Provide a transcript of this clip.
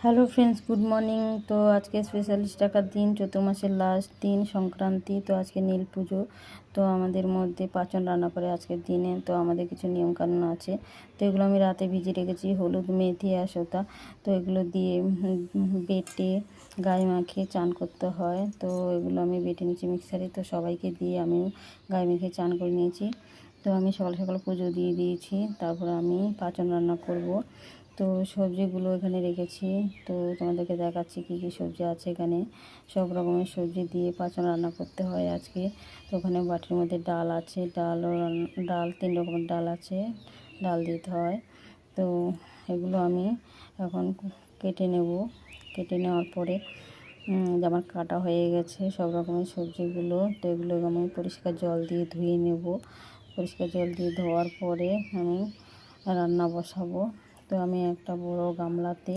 Hello friends, good morning. তো আজকে স্পেশালিশ টাকার দিন, চৈত্র মাসের লাস্ট দিন, সংক্রান্তি। তো আজকে নীল পুজো। তো আমাদের মধ্যে পাঁচন রান্না করে আজকের দিনে। তো আমাদের কিছু নিয়মকানুন আছে। তো এগুলো আমি রাতে ভিজিয়ে রেখেছি, হলুদ, মেথি আর সোতা। তো এগুলো দিয়ে বেটে গায়ে মাখিয়ে চান করতে হয়। তো এগুলো আমি বেটে নিয়েছি মিক্সারে। তো সবাইকে দিয়ে আমিও গায়ে মেখে চান করে নিয়েছি। তো আমি সকাল সকাল পুজো দিয়ে দিয়েছি। তারপর আমি পাঁচন রান্না করব। তো সবজিগুলো এখানে রেখেছি। তো তোমাদেরকে দেখাচ্ছি কী কী সবজি আছে এখানে। সব রকমের সবজি দিয়ে পাঁচন রান্না করতে হয় আজকে। তো ওখানে বাটির মধ্যে ডাল আছে, ডাল 3 রকমের ডাল আছে, ডাল দিতে হয়। তো এগুলো আমি এখন কেটে নেব। কেটে নেওয়ার পরে আমার কাটা হয়ে গেছে সব রকমের সবজিগুলো। তো এগুলো আমি পরিষ্কার জল দিয়ে ধুয়ে নেব। পরিষ্কার জল দিয়ে ধোয়ার পরে আমি রান্না বসাবো। তো আমি একটা বড় গামলাতে